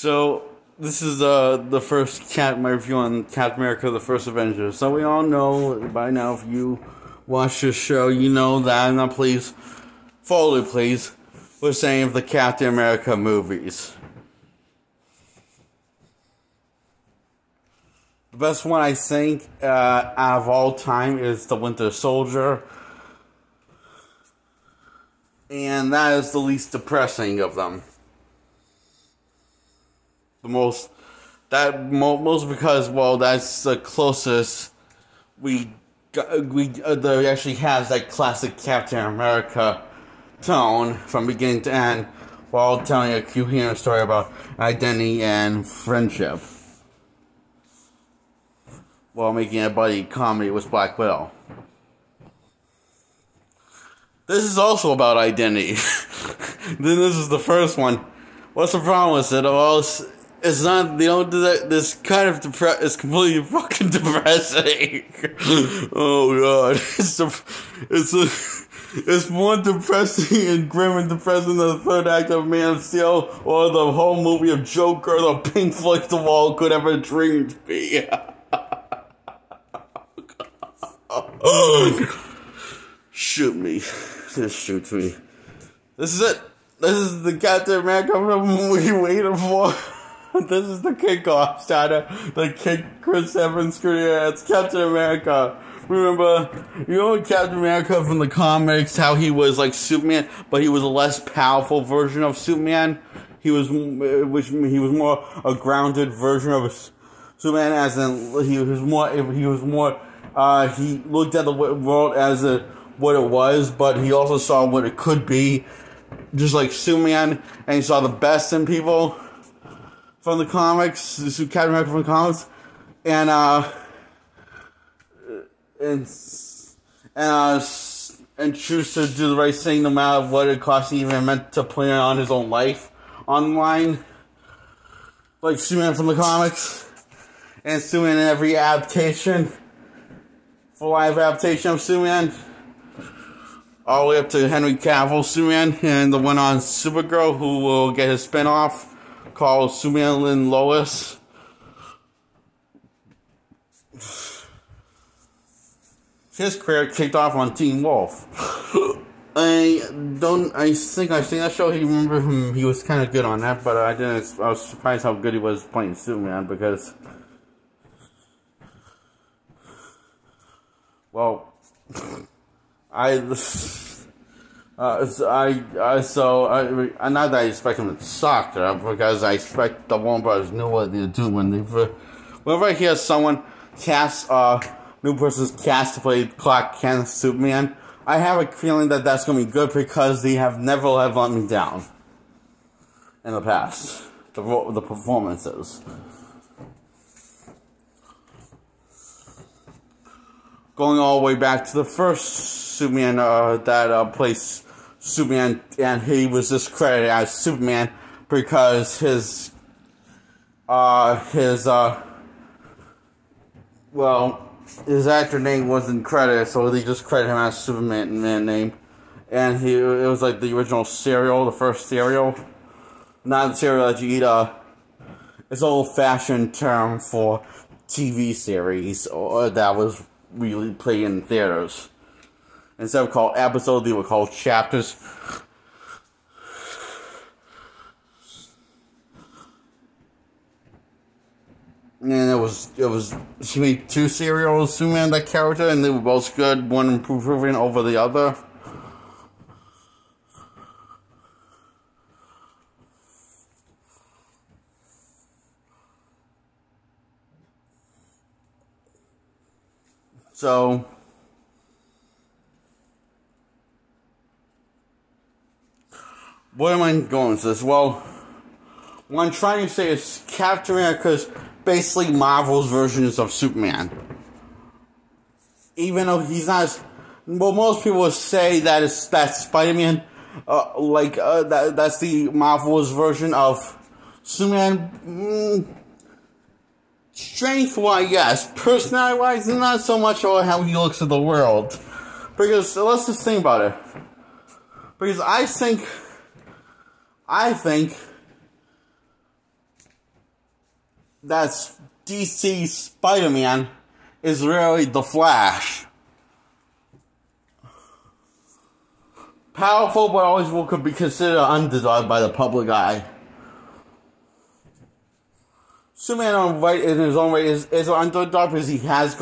So this is the first my review on Captain America: The First Avenger. So we all know by now, if you watch this show, you know that I'm not pleased, fully pleased with saying of the Captain America movies. The best one I think out of all time is The Winter Soldier, and that is the least depressing of them. Most because, well, that's the closest we that actually has that classic Captain America tone from beginning to end, while telling a coherent story about identity and friendship, while making a buddy comedy with Black Widow. This is also about identity. Then this is the first one. What's the problem with it? Well, it's not, they don't do that. This kind of it's completely fucking depressing. Oh god, it's more depressing and grim and depressing than the third act of Man of Steel or the whole movie of Joker, the Pink Floyd the Wall could ever dream to be. Shoot me, just shoot me. This is it. This is the Captain America we waited for. This is the kickoff starter. The kick Chris Evans career. It's Captain America. Remember, you know Captain America from the comics, how he was like Superman, but he was a less powerful version of Superman. He was more a grounded version of Superman, as in he looked at the world as what it was, but he also saw what it could be, just like Superman, and he saw the best in people from the comics, Captain America from the comics, and choose to do the right thing no matter what it costs, even meant to play on his own life online, like Superman from the comics, and Superman in every adaptation, for live adaptation of Superman, all the way up to Henry Cavill Superman, and the one on Supergirl, who will get his spinoff called Superman and Lois. His career kicked off on Teen Wolf. I think I've seen that show. He was kind of good on that, but I was surprised how good he was playing Superman, because, well, not that I expect him to suck, because I expect the Warner Brothers knew what they do whenever I hear someone cast new person's cast to play Clark Kent Superman, I have a feeling that that's going to be good, because they have never let me down in the past. The performances. Going all the way back to the first Superman that plays Superman, and he was discredited as Superman because his actor name wasn't credited, so they just credited him as Superman name, and it was like the original cereal, the first cereal, not the cereal that you eat. It's an old-fashioned term for TV series that was really played in theaters. Instead of called episodes, they were called chapters. And she made two serials, Superman, that character, and they were both good, one improving over the other. So, what am I going with this? Well, what I'm trying to say is Captain America's basically Marvel's versions of Superman. Even though he's not most people would say that's Spider-Man, that's the Marvel's version of Superman. Strength-wise, yes. Personality-wise, not so much about how he looks at the world. Because, let's just think about it. Because I think that's DC Spider-Man is really the Flash. Powerful, but always could be considered an underdog by the public eye. Superman in his own way is an underdog because he has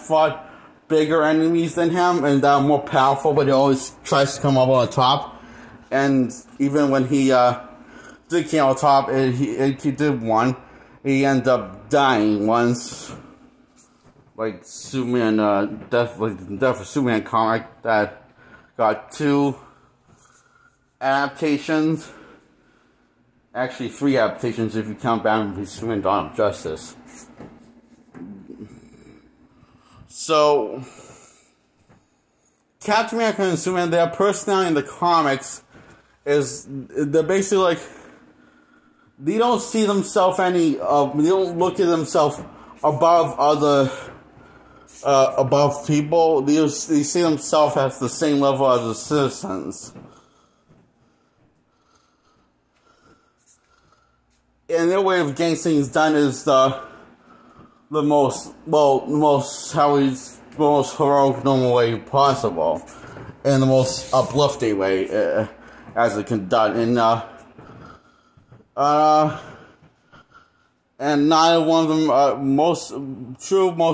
fought bigger enemies than him and that are more powerful, but he always tries to come up on top. And even when he did come on top, he did one. He ended up dying once, like Superman, Death of Superman comic that got 2 adaptations. Actually, 3 adaptations if you count Batman v Superman: Dawn of Justice. So, Captain America and Superman, their personality in the comics is they're basically like they don't see themselves they don't look at themselves above above people. They see themselves as the same level as the citizens. And their way of getting things done is the most heroic, normal way possible, and the most uplifting way as it can done. And neither one of them, most of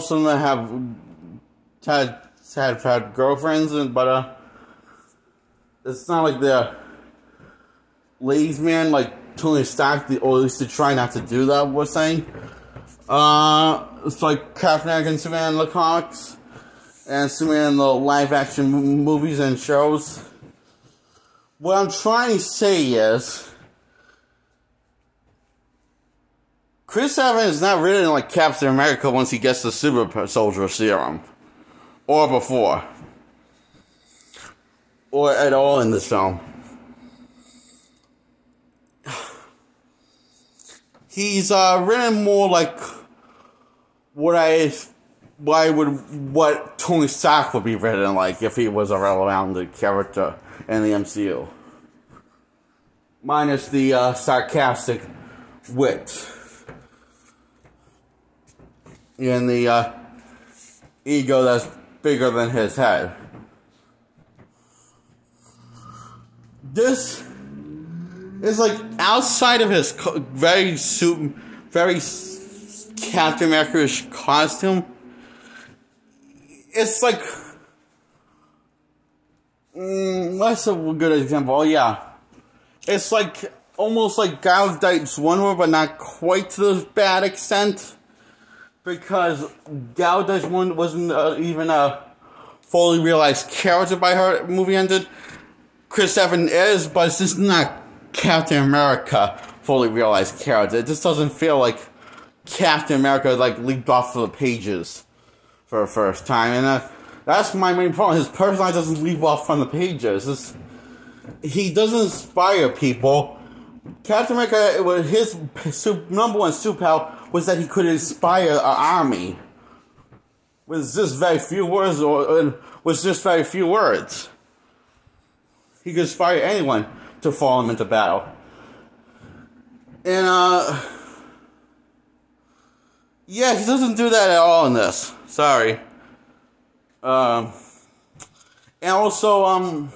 them have had girlfriends, but it's not like they're ladies' man like Tony Stark, or at least to try not to do that, we're saying. It's like Captain America and Superman in the comics, and Superman in the live-action movies and shows. What I'm trying to say is, Chris Evans is not written like Captain America once he gets the Super Soldier Serum. Or before. Or at all in this film. He's written more like what Tony Stark would be written like if he was a relevant character in the MCU. Minus the sarcastic wit. And the ego that's bigger than his head. This is like outside of his very Captain America-ish costume. It's like what's a good example? Oh yeah, it's like almost like Gal Gadot's Wonder Woman, but not quite to this bad extent. Because Gal Gadot wasn't even a fully realized character by her movie ended. Chris Evans is, but it's just not Captain America fully realized character. It just doesn't feel like Captain America like leaped off of the pages for the first time, and that's my main problem. His personality doesn't leap off from the pages. He doesn't inspire people. Captain America, his number one superpower was that he could inspire an army with just very few words, He could inspire anyone to follow him into battle. And, yeah, he doesn't do that at all in this. Sorry. And also,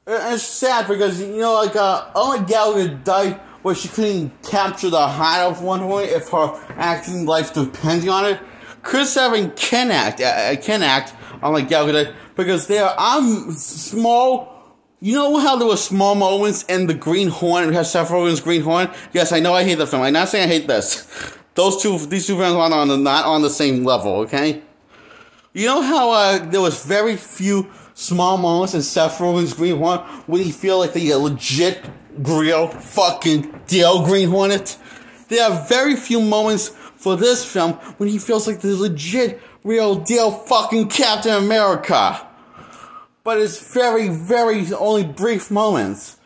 it's sad because, you know, like, only Gal Gadot died where she couldn't capture the heart of Wonder Woman if her acting life depended on it. Chris Evans can act, unlike Gal Gadot, because there are small. You know how there were small moments in the Green Hornet? We have Seth Rogen's Green Hornet. Yes, I know I hate the film. I'm not saying I hate this. These two films are not on the same level. Okay. You know how there was very few small moments in Seth Rogen's Green Hornet when he feel like the legit, real, fucking deal Green Hornet? There are very few moments for this film when he feels like the legit, real deal fucking Captain America. But it's very, very only brief moments.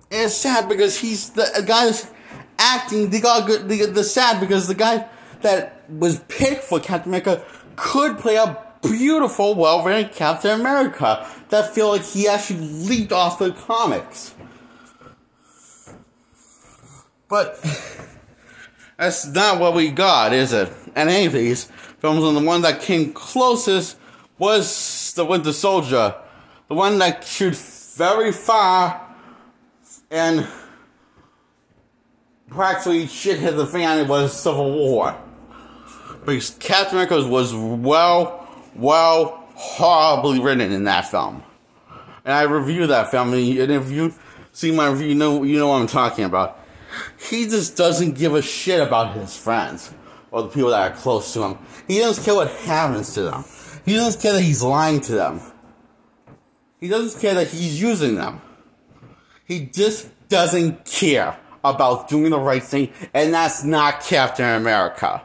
And it's sad because he's the guy that's acting. The sad because the guy that was picked for Captain America could play a beautiful, well-written Captain America that feel like he actually leaped off the comics. But that's not what we got, is it? And any of these films, and the one that came closest was The Winter Soldier. The one that shoot very far and practically shit hit the fan. It was Civil War. Because Captain America was horribly written in that film. And I reviewed that film, and if you see my review, you know what I'm talking about. He just doesn't give a shit about his friends or the people that are close to him. He doesn't care what happens to them. He doesn't care that he's lying to them. He doesn't care that he's using them. He just doesn't care about doing the right thing, and that's not Captain America.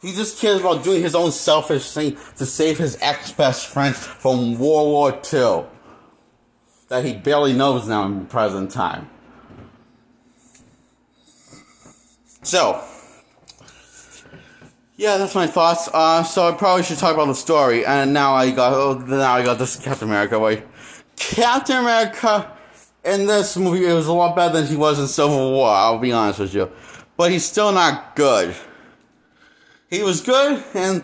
He just cares about doing his own selfish thing to save his ex-best friend from World War II. That he barely knows now in the present time. So, yeah, that's my thoughts. So I probably should talk about the story. And now I got this Captain America way. Captain America in this movie, it was a lot better than he was in Civil War, I'll be honest with you. But he's still not good. He was good in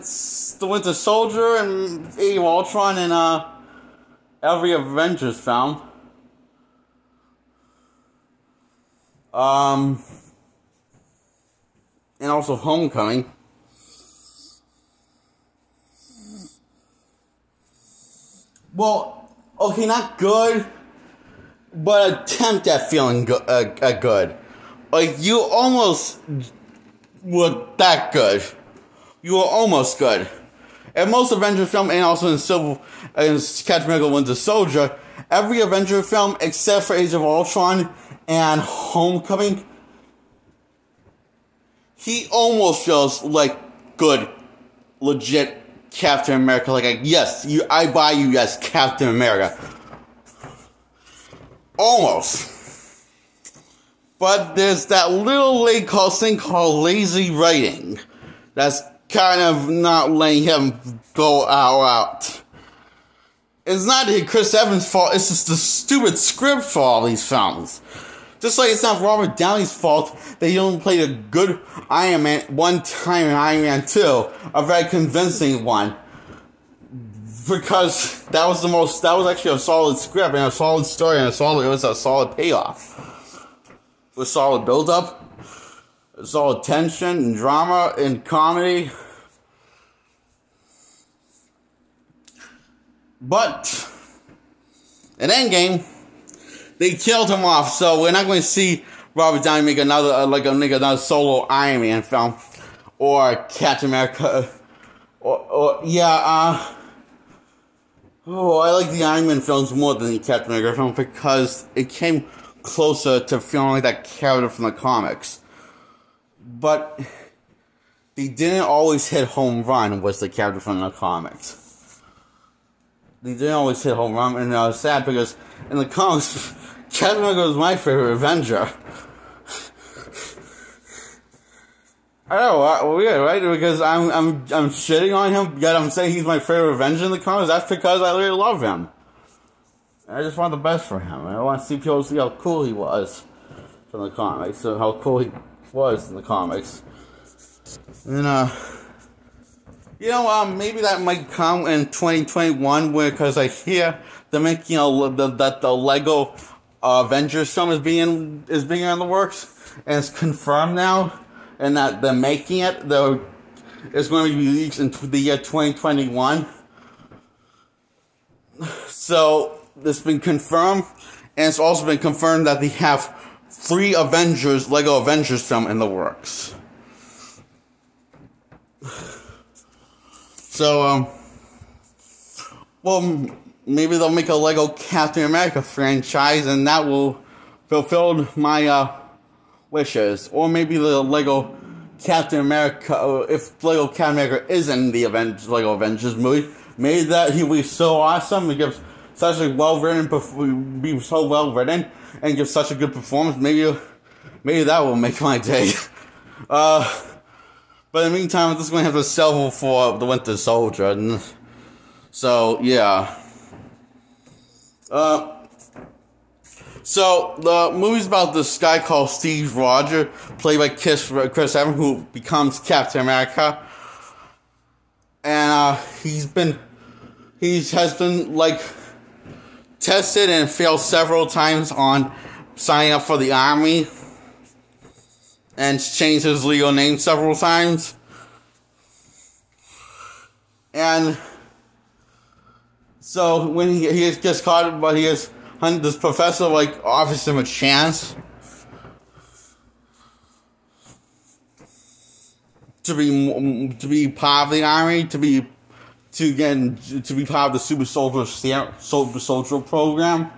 The Winter Soldier and Age of Ultron and every Avengers film. And also Homecoming. Well, okay, not good, but attempt at feeling good. Like, you almost were that good. You were almost good. In most Avenger film, and also in Captain America Winter Soldier, every Avenger film except for Age of Ultron and Homecoming, he almost feels like good, legit Captain America. Like, yes, I buy you, yes, Captain America. Almost. But there's that little thing called lazy writing. That's kind of not letting him go out. It's not Chris Evans' fault, it's just the stupid script for all these films. Just like it's not Robert Downey's fault that he only played a good Iron Man one time in Iron Man 2, a very convincing one. Because that was actually a solid script and a solid story and it was a solid payoff. With solid build-up, solid tension and drama and comedy. But in Endgame, they killed him off, so we're not going to see Robert Downey make another solo Iron Man film or Captain America. I like the Iron Man films more than the Captain America film because it came closer to feeling like that character from the comics. But they didn't always hit home run was the character from the comics. They didn't always hit home run, and I was sad because in the comics, Captain America was my favorite Avenger. I know, weird, right? Because I'm shitting on him, yet I'm saying he's my favorite Avenger in the comics. That's because I really love him. I just want the best for him. I want to see people see how cool he was from the comics, so how cool he was in the comics. And maybe that might come in 2021, because I hear they're making that the Lego Avengers film is being in the works, and it's confirmed now, and that they're making it. Though it's going to be released in the year 2021. So it's been confirmed, and it's also been confirmed that they have 3 Lego Avengers film in the works. So, maybe they'll make a Lego Captain America franchise, and that will fulfill my wishes. Or maybe the Lego Captain America, if Lego Captain America is in the Lego Avengers movie, maybe that he will be so awesome and give such a be so well written and give such a good performance. Maybe that will make my day. But in the meantime, this is going to have a sequel for the Winter Soldier. And so, yeah. So, the movie's about this guy called Steve Rogers, played by Chris Evans, who becomes Captain America. And, he has been, like, tested and failed several times on signing up for the army. And changed his legal name several times. And so when he gets caught, but this professor like offers him a chance to be part of the army, to be part of the super soldier program.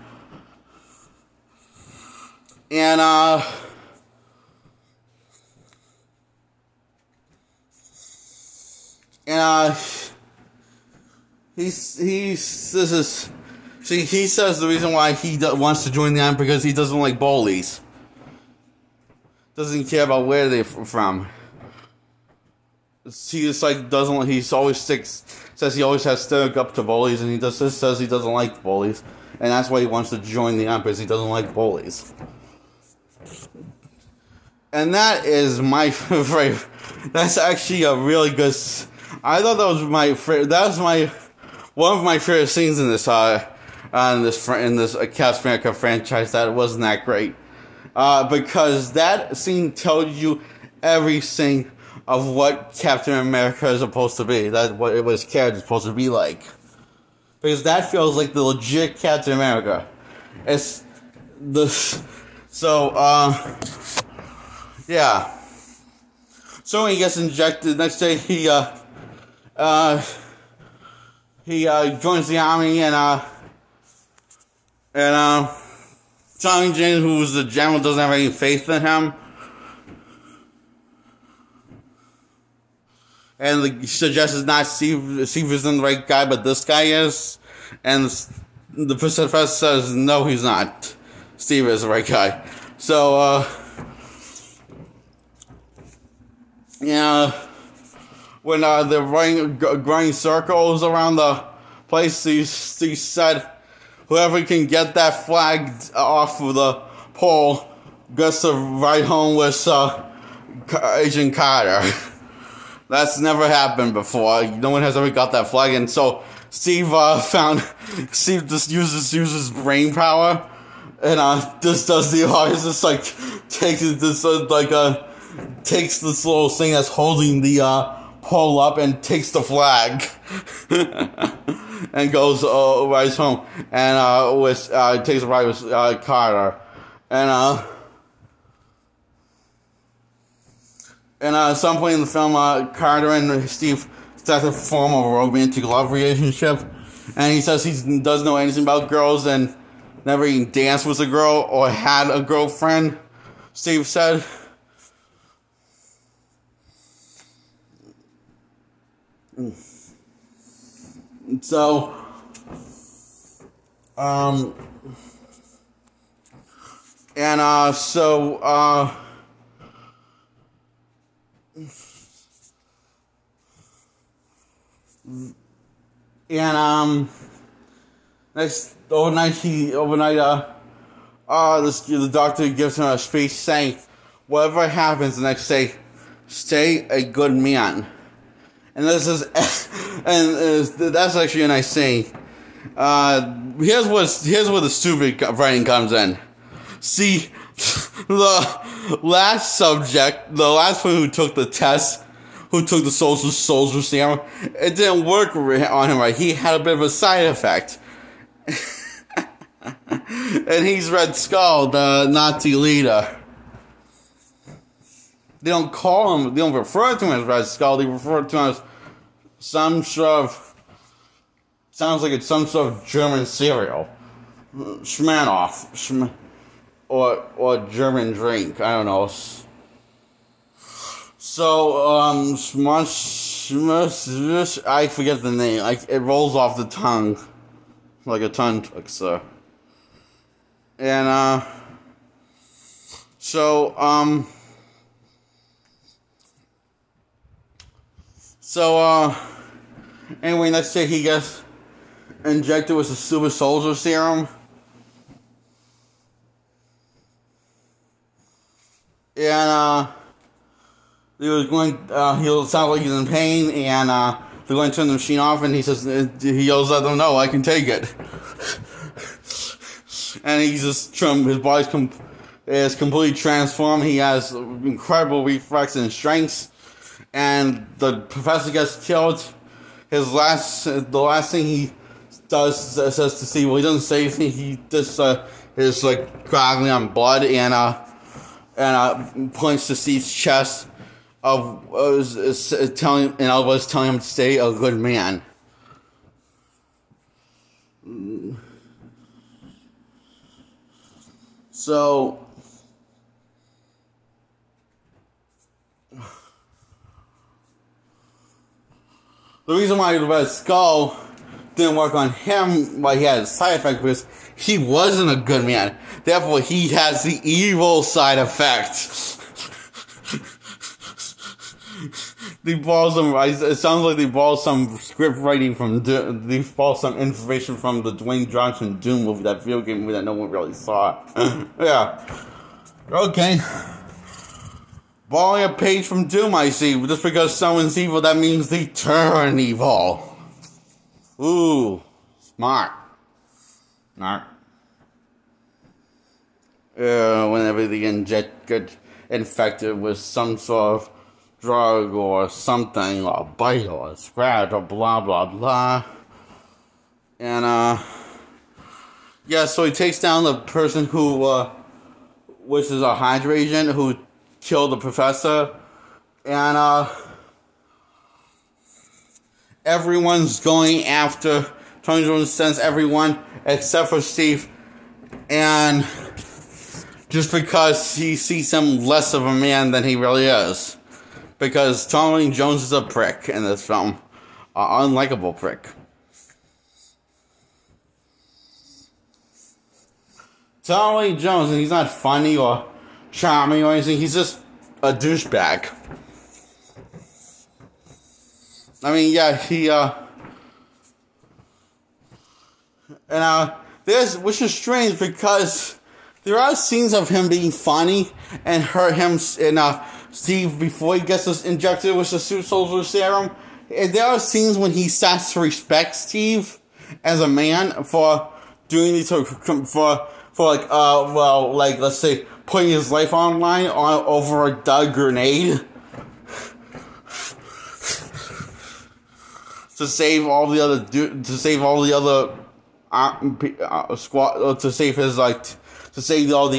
And he says the reason why he wants to join the army because he doesn't like bullies. Doesn't care about where they're from. He just like doesn't. He always says he always has stuck up to bullies, and says he doesn't like bullies, and that's why he wants to join the army because he doesn't like bullies. And that is my favorite. That's actually a really good. I thought that was my favorite. That was one of my favorite scenes in this Captain America franchise. That wasn't that great, because that scene tells you everything of what Captain America is supposed to be. That what his character is supposed to be like, because that feels like the legit Captain America. It's the yeah. So when he gets injected, next day he joins the army, and Johnny Jane, who's the general, doesn't have any faith in him, and suggests not Steve isn't the right guy, but this guy is, and the professor says no, he's not. Steve is the right guy. So when they're running circles around the place, he said, whoever can get that flag off of the pole gets to ride home with Agent Carter. That's never happened before. No one has ever got that flag, and so Steve just uses brain power, and just does the hardest. Just like takes this little thing that's holding the pole up and takes the flag and goes rides home, and takes a ride with Carter, and at some point in the film, Carter and Steve start to form a romantic love relationship, and he says he doesn't know anything about girls and never even danced with a girl or had a girlfriend. Steve said. So, next overnight, the doctor gives him a speech saying, whatever happens the next day, stay a good man. And that's actually a nice saying. Here's where the stupid writing comes in. See, the last one who took the test, who took the soldier serum, it didn't work on him right. He had a bit of a side effect. And he's Red Skull, the Nazi leader. They don't refer to him as Red Skull, they refer to him as some sort of, sounds like it's some sort of German cereal. Schmanoff. Or German drink, I don't know. So, I forget the name, it rolls off the tongue, like a tongue twister. And, So, anyway, next day he gets injected with the super soldier serum. And, he was going, he sounds like he's in pain, and, they're going to turn the machine off, and he says, he yells at them, "No, I can take it." And he's just, his body's is completely transformed. He has incredible reflex and strengths, and the professor gets killed. The last thing he does says to Steve, well, he doesn't say anything. He just is like gargling on blood and points to Steve's chest of telling him to stay a good man. So the reason why the Red Skull didn't work on him, why he had a side effect, was he wasn't a good man. Therefore, he has the evil side effect. It sounds like they borrowed some script writing from, they borrowed some information from the Dwayne Johnson Doom movie, that video game movie that no one really saw. Yeah. Okay. Borrowing a page from Doom, I see. Just because someone's evil, that means they turn evil. Ooh. Smart. Whenever they get infected with some sort of drug or something, or bite or a scratch or blah blah blah. And yeah, so he takes down the person who which is a Hydra agent who killed the professor, and everyone's going after Tony Jones, sends everyone except for Steve, and just because he sees him less of a man than he really is. Because Tommy Jones is a prick in this film. An unlikable prick. Tommy Jones, and he's not funny or charming or anything, he's just a douchebag. I mean, yeah, which is strange because there are scenes of him being funny and Steve, before he gets us injected with the super soldier serum, and there are scenes when he starts to respect Steve as a man for doing these let's say putting his life on line over a dud grenade to save all the all the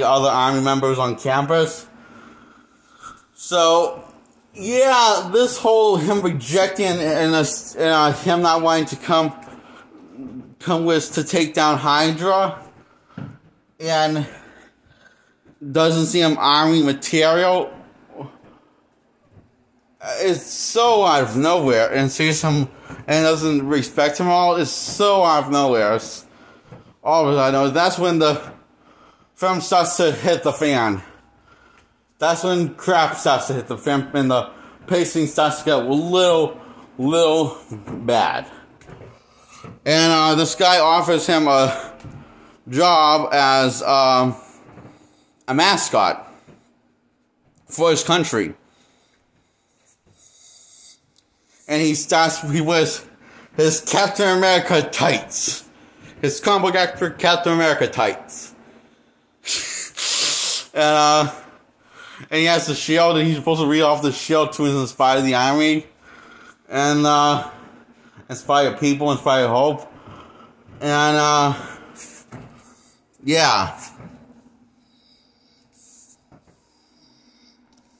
other army members on campus. So, yeah, this whole him rejecting and him not wanting to come with to take down Hydra, and doesn't see him army material, it's so out of nowhere, and sees him and doesn't respect him all. It's so out of nowhere. All of it I know. That's when the film starts to hit the fan. That's when crap starts to hit the fan, and the pacing starts to get a little bad. And this guy offers him a job as a mascot for his country. And he wears his Captain America tights. His comic book actor Captain America tights. And he has the shield, and he's supposed to read off the shield to inspire the army. And inspire people, inspire hope. And yeah.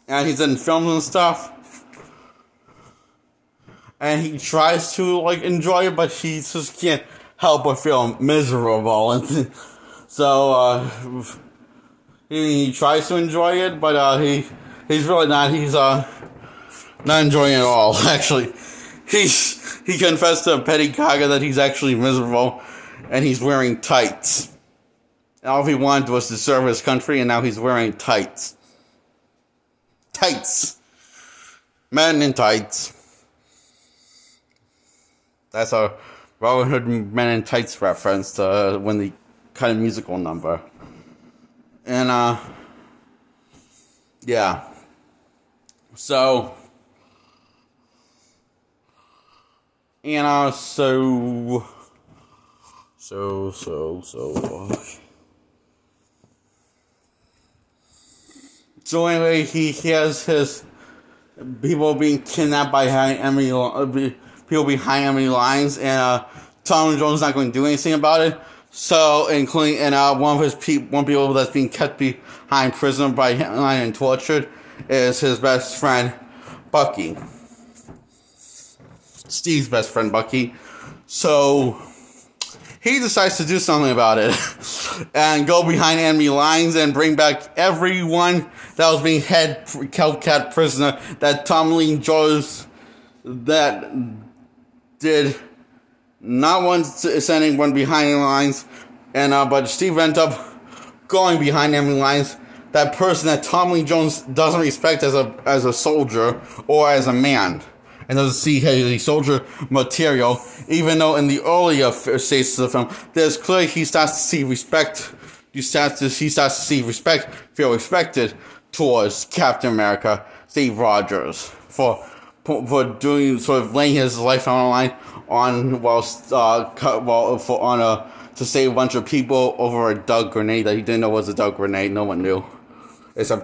And he's in films and stuff. And he tries to enjoy it, but he just can't help but feel miserable. And so he tries to enjoy it, but he's really not. He's not enjoying it at all. Actually, he confessed to Petty Kaga that he's actually miserable, and he's wearing tights. All he wanted was to serve his country, and now he's wearing tights. Tights. Men in tights. That's a Robin Hood Men in Tights reference to when the kind of musical number. And, yeah. So, and, So anyway, he has his people being kidnapped by people behind enemy lines, and Tom Jones not going to do anything about it. So, including one people that's being kept behind prison by Hitler and tortured is his best friend Bucky, Steve's best friend Bucky. So he decides to do something about it and go behind enemy lines and bring back everyone that was being held prisoner that Tommy Jones that did not want to send anyone behind enemy lines, and but Steve ended up going behind enemy lines. That person that Tommy Jones doesn't respect as a soldier or as a man, and doesn't see his soldier material, even though in the earlier stages of the film, there's clearly he starts to see respect. He starts to see respect, feel respected towards Captain America, Steve Rogers, for doing sort of laying his life on the line to save a bunch of people over a dug grenade that he didn't know was a dug grenade. No one knew, except